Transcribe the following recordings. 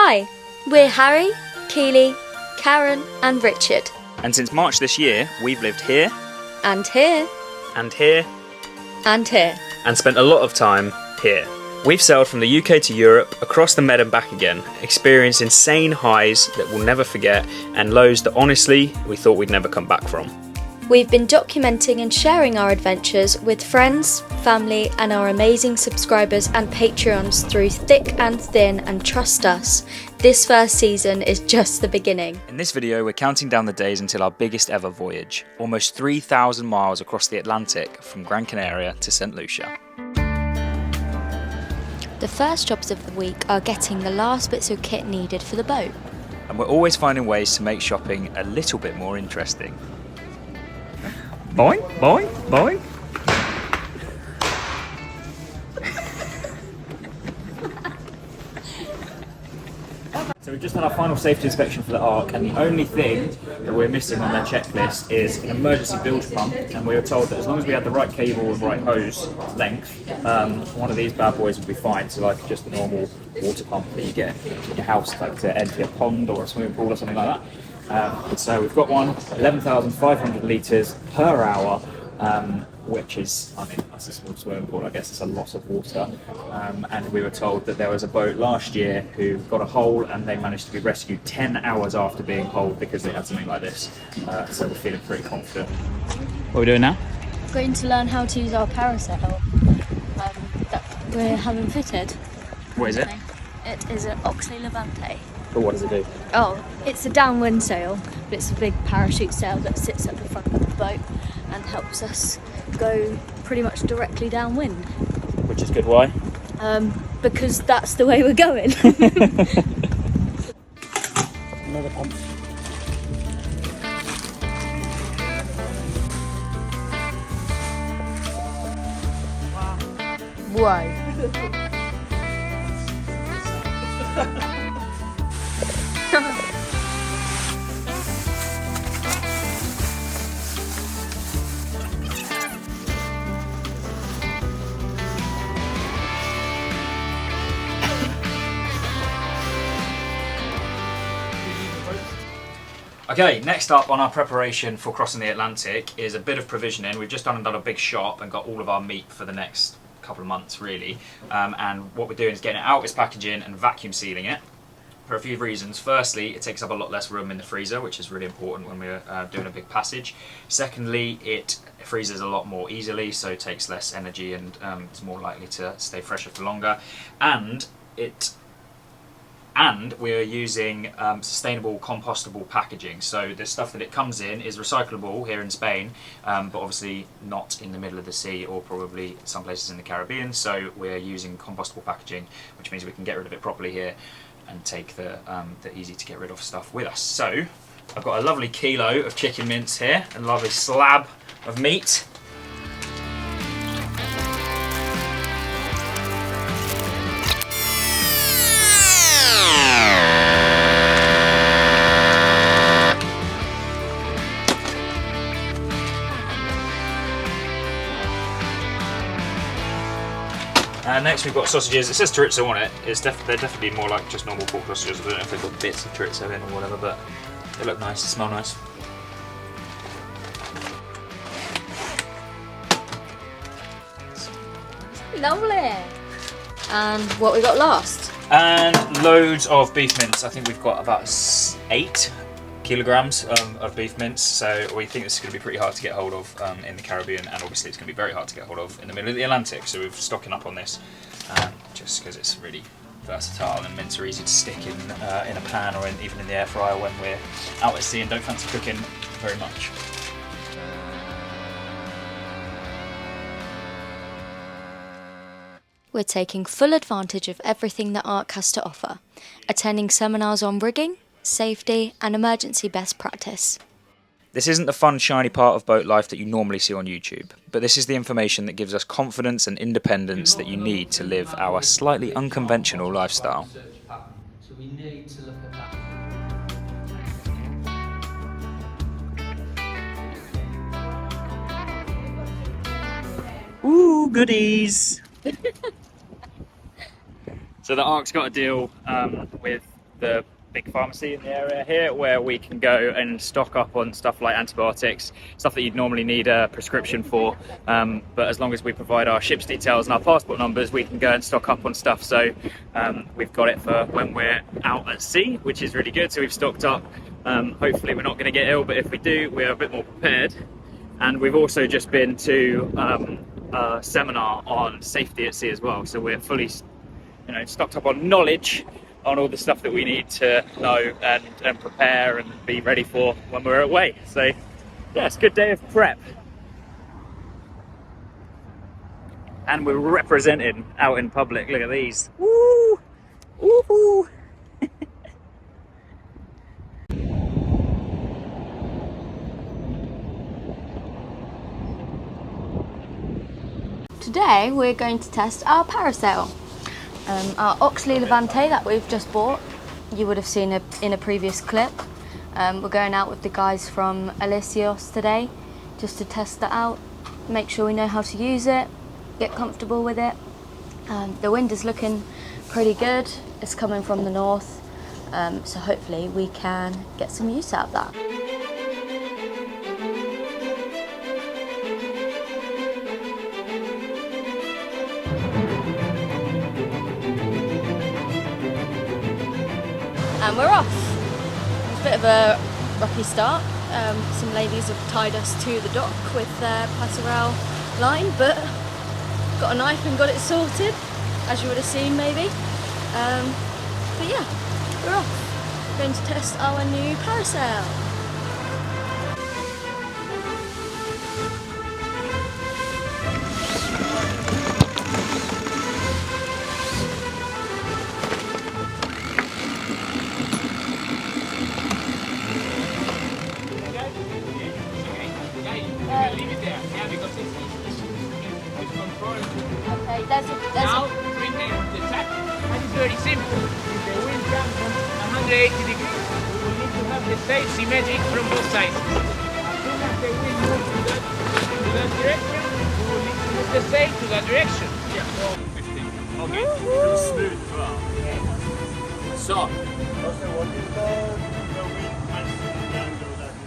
Hi, we're Harry, Keely, Karen and Richard. And since March this year, we've lived here, And here, and here, and here. and spent a lot of time here. We've sailed from the UK to Europe, across the Med and back again, experienced insane highs that we'll never forget, and lows that honestly, we thought we'd never come back from. We've been documenting and sharing our adventures with friends, family and our amazing subscribers and Patreons through thick and thin, and trust us, this first season is just the beginning. In this video, we're counting down the days until our biggest ever voyage, almost 3,000 miles across the Atlantic from Gran Canaria to St. Lucia. The first jobs of the week are getting the last bits of kit needed for the boat. And we're always finding ways to make shopping a little bit more interesting. Boing, boing, boing. So we've just had our final safety inspection for the Ark, and the only thing that we're missing on their checklist is an emergency bilge pump, and we were told that as long as we had the right cable and right hose length, one of these bad boys would be fine. So like just a normal water pump that you get in your house, like to empty a pond or a swimming pool or something like that. So we've got one, 11,500 litres per hour, which is, I mean, that's a small swimming pool, I guess it's a lot of water. And we were told that there was a boat last year who got a hole and they managed to be rescued 10 hours after being holed because they had something like this. So we're feeling pretty confident. What are we doing now? Going to learn how to use our parasail that we're having fitted. What is it? It is an Oxley Levante. But what does it do? Oh, it's a downwind sail, but it's a big parachute sail that sits at the front of the boat and helps us go pretty much directly downwind. Which is good, why? Because that's the way we're going. Another pump. Whoa. Okay, next up on our preparation for crossing the Atlantic is a bit of provisioning. We've just done a big shop and got all of our meat for the next couple of months really. And what we're doing is getting it out of its packaging and vacuum sealing it for a few reasons. Firstly, it takes up a lot less room in the freezer, which is really important when we're doing a big passage. Secondly, it freezes a lot more easily, so it takes less energy and it's more likely to stay fresher for longer. And we're using sustainable compostable packaging. So the stuff that it comes in is recyclable here in Spain, but obviously not in the middle of the sea or probably some places in the Caribbean. So we're using compostable packaging, which means we can get rid of it properly here and take the easy to get rid of stuff with us. So I've got a lovely kilo of chicken mince here, and a lovely slab of meat. Next we've got sausages. It says chorizo on it. They're definitely more like just normal pork sausages. I don't know if they've got bits of chorizo in or whatever, but they look nice, they smell nice. Lovely. And what we got last? And loads of beef mince. I think we've got about 8 kilograms of beef mince, so we think this is going to be pretty hard to get hold of in the Caribbean, and obviously it's going to be very hard to get hold of in the middle of the Atlantic, so we're stocking up on this just because it's really versatile, and mince are easy to stick in a pan or even in the air fryer when we're out at sea and don't fancy cooking very much. We're taking full advantage of everything that ARC has to offer, attending seminars on rigging, safety and emergency best practice. This isn't the fun, shiny part of boat life that you normally see on YouTube, but this is the information that gives us confidence and independence that you need to live our slightly unconventional lifestyle. Ooh, goodies! So the ARC's got a deal with the big pharmacy in the area here where we can go and stock up on stuff like antibiotics, stuff that you'd normally need a prescription for, but as long as we provide our ship's details and our passport numbers, we can go and stock up on stuff. So we've got it for when we're out at sea, which is really good. So we've stocked up. Hopefully we're not going to get ill, but if we do, we're a bit more prepared. And we've also just been to a seminar on safety at sea as well, so we're fully stocked up on knowledge on all the stuff that we need to know and prepare and be ready for when we're away. So yeah, it's a good day of prep. And we're representing out in public. Look at these. Woo! Woohoo! Today we're going to test our parasail. Our Oxley Levante that we've just bought, you would have seen in a previous clip. We're going out with the guys from Alicios today just to test that out, make sure we know how to use it, get comfortable with it. The wind is looking pretty good, it's coming from the north, so hopefully we can get some use out of that. And we're off. It's a bit of a rocky start. Some ladies have tied us to the dock with their passerelle line, but got a knife and got it sorted, as you would have seen maybe. But yeah, we're off. We're going to test our new parasail. Now, bring the tack. And it's very simple. If the wind comes from 180 degrees, we will need to have the sail symmetric from both sides. As soon as the wind moves to that direction, we will need to move the sail to that direction. Yeah. So, 15. Okay. It's smooth as well. So. What is the wind and the angle that is?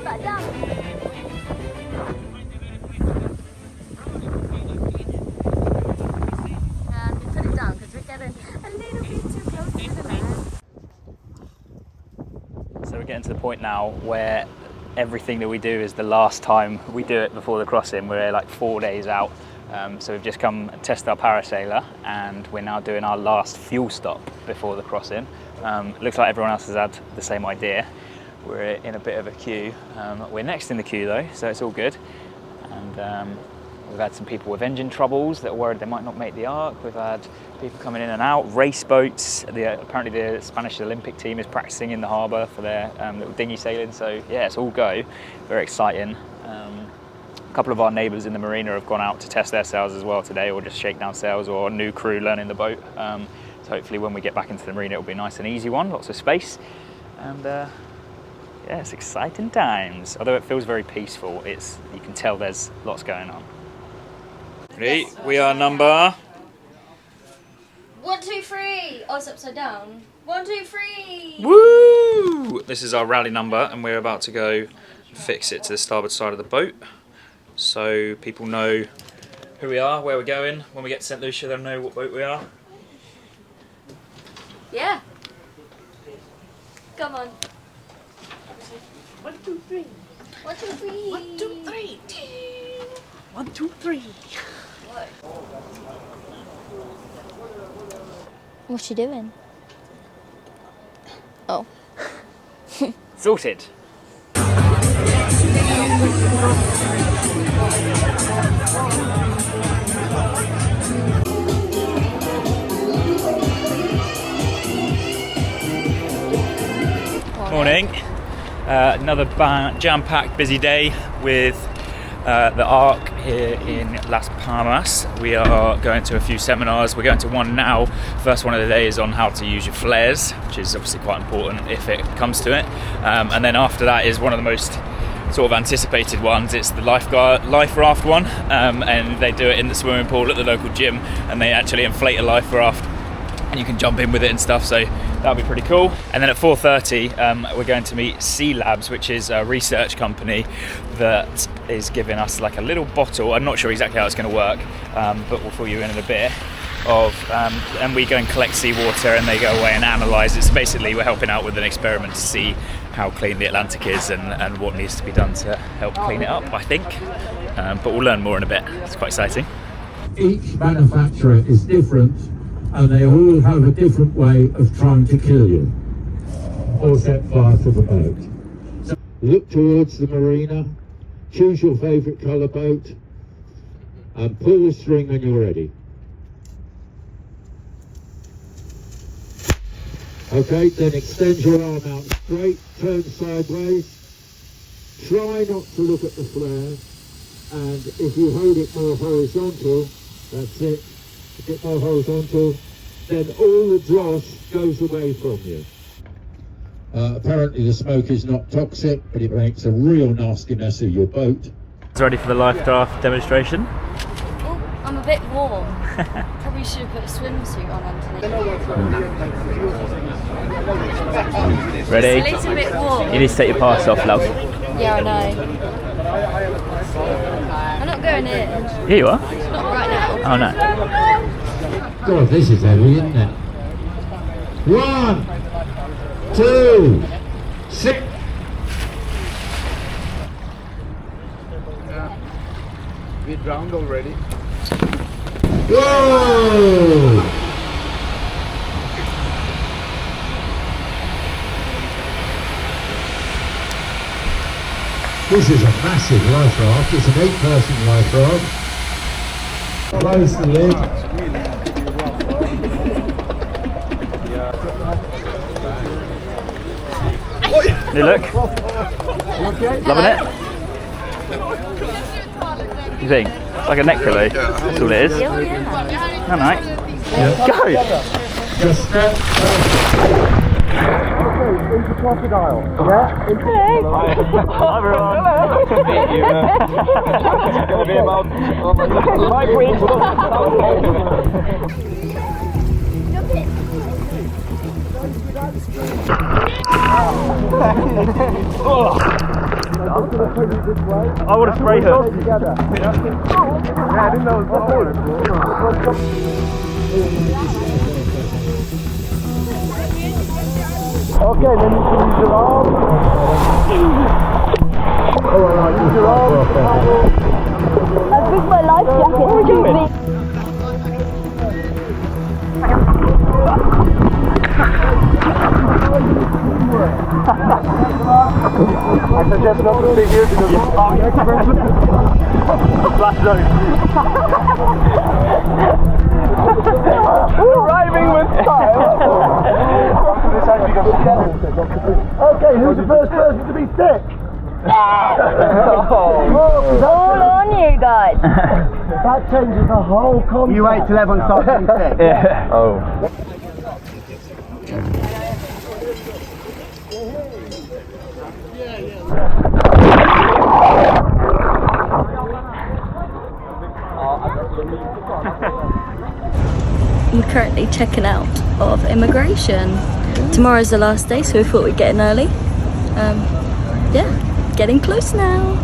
Back down. So we're getting to the point now where everything that we do is the last time we do it before the crossing. We're like 4 days out, so we've just come and test our parasailer, and we're now doing our last fuel stop before the crossing. Looks like everyone else has had the same idea. We're in a bit of a queue. We're next in the queue though, so it's all good. And we've had some people with engine troubles that are worried they might not make the arc. We've had people coming in and out, race boats. Apparently the Spanish Olympic team is practicing in the harbour for their little dinghy sailing. So yeah, it's all go. Very exciting. A couple of our neighbours in the marina have gone out to test their sails as well today, or just shake down sails, or a new crew learning the boat. So hopefully when we get back into the marina, it'll be a nice and easy one, lots of space. And yeah, it's exciting times. Although it feels very peaceful, you can tell there's lots going on. Ready? We are number 1, 2, 3. Oh, it's upside down. 1, 2, 3. Woo! This is our rally number, and we're about to go fix it to the starboard side of the boat, so people know who we are, where we're going. When we get to St. Lucia, they'll know what boat we are. Yeah. Come on. 1, 2, 3. 1, 2, 3. 1, 2, 3. 1, 2, 3. What? What's she doing? Oh. Sorted. Morning. Another jam-packed busy day with the Ark here in Las Palmas. We are going to a few seminars. We're going to one now. First one of the day is on how to use your flares, which is obviously quite important if it comes to it. And then after that is one of the most sort of anticipated ones. It's the life raft one, and they do it in the swimming pool at the local gym, and they actually inflate a life raft and you can jump in with it and stuff, so that'll be pretty cool. And then at 4:30 we're going to meet Sea Labs, which is a research company that is giving us like a little bottle. I'm not sure exactly how it's going to work, but we'll fill you in a bit and we go and collect seawater and they go away and analyse it. So basically we're helping out with an experiment to see how clean the Atlantic is and what needs to be done to help clean it up, I think. But we'll learn more in a bit. It's quite exciting. Each manufacturer is different and they all have a different way of trying to kill you or set fire to the boat. So look towards the marina, choose your favourite colour boat and pull the string when you're ready. Okay, then extend your arm out straight, turn sideways, try not to look at the flare, and if you hold it more horizontal, that's it, a bit more horizontal, then all the dross goes away from you. Apparently the smoke is not toxic, but it makes a real nasty mess of your boat. Ready for the life draft demonstration? Oh, I'm a bit warm. Probably should have put a swimsuit on underneath. Ready? It's a little bit warm. You need to take your pass off, love. Yeah, I know. I'm not going in. Here you are. Not right now. Oh no. God, this is heavy, isn't it? 1, 2, 6. We drowned already. Whoa! This is a massive life raft. It's an 8-person life raft. Close the lid. New look. Loving it? You think? It's like a neck pillow. That's all it is. Oh, yeah. All right. Yeah. Go! Just step. Into crocodile. Yeah? Into Hi everyone. It's going to be about 5 weeks. I would have sprayed her. Yeah, I didn't know it was okay, then you can use your arm. Use your arm. I think my life jacket. What are we doing? I suggest not to stay here because Flash zone. arriving with style. Okay, who's the first person to be sick? All on you guys. That changes the whole concept. You wait till everyone starts being sick. Yeah. Oh. I'm currently checking out of immigration. Tomorrow's the last day, so we thought we'd get in early. Yeah, getting close now.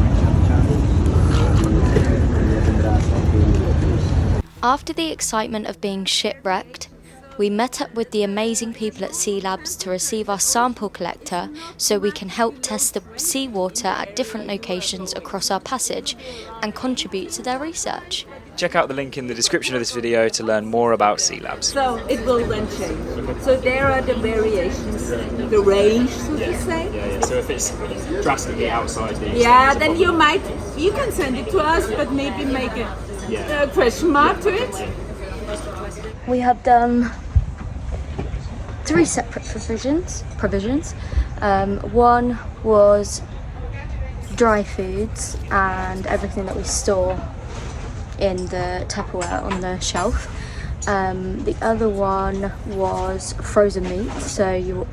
After the excitement of being shipwrecked, we met up with the amazing people at Sea Labs to receive our sample collector so we can help test the seawater at different locations across our passage and contribute to their research. Check out the link in the description of this video to learn more about Sea Labs. So it will then change. So there are the variations, the range, so to say. Yeah. So if it's drastically outside these, Yeah, then you can send it to us, but maybe make a question mark to it. We have done 3 separate provisions. One was dry foods and everything that we store in the Tupperware on the shelf. The other one was frozen meat, so you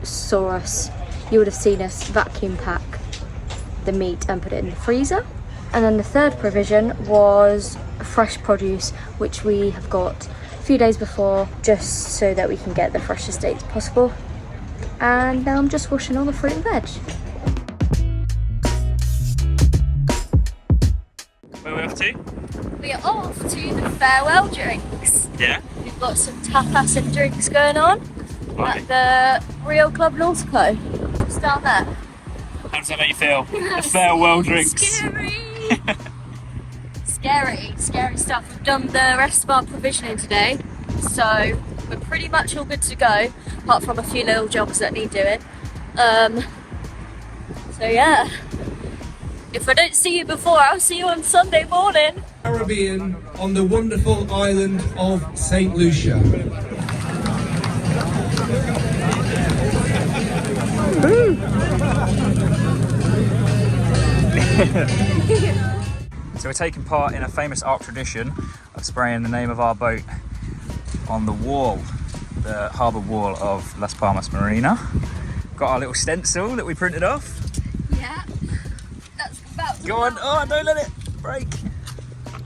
would have seen us vacuum pack the meat and put it in the freezer. And then the third provision was fresh produce, which we have got a few days before, just so that we can get the freshest dates possible. And now I'm just washing all the fruit and veg. Where are we off to? We are off to the farewell drinks. Yeah. We've got some tapas and drinks going on Right. at the Rio Club Nautico, just down there. How does that make you feel? The farewell drinks. Scary! Scary stuff. We've done the rest of our provisioning today, so we're pretty much all good to go, apart from a few little jobs that need doing. So yeah, if I don't see you before, I'll see you on Sunday morning. Caribbean on the wonderful island of St. Lucia. So we're taking part in a famous art tradition of spraying the name of our boat on the wall, the harbour wall of Las Palmas Marina. Got our little stencil that we printed off. Yeah, that's about to Go on, oh, don't let it break.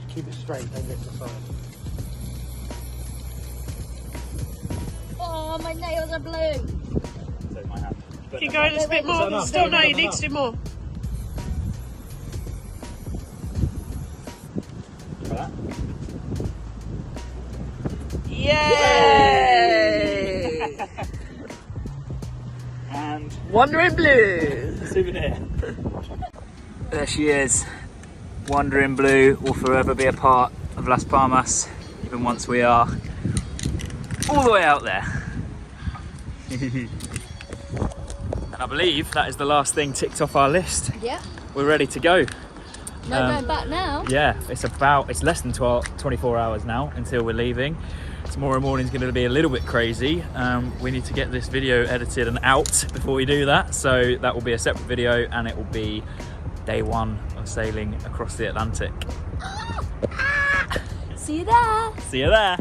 Keep it straight, don't get to the side. Oh, my nails are blue. So my hand. Keep going a bit more. Still no, you need to do more. Like that. Yay! And Wandering Blue. souvenir. There she is. Wandering Blue will forever be a part of Las Palmas, even once we are all the way out there. And I believe that is the last thing ticked off our list. Yeah, We're ready to go. no going back now. Yeah, it's less than 24 hours now until we're leaving. Tomorrow morning's going to be a little bit crazy. We need to get this video edited and out before we do that, so that will be a separate video, and it will be day one of sailing across the Atlantic. See you there. See you there.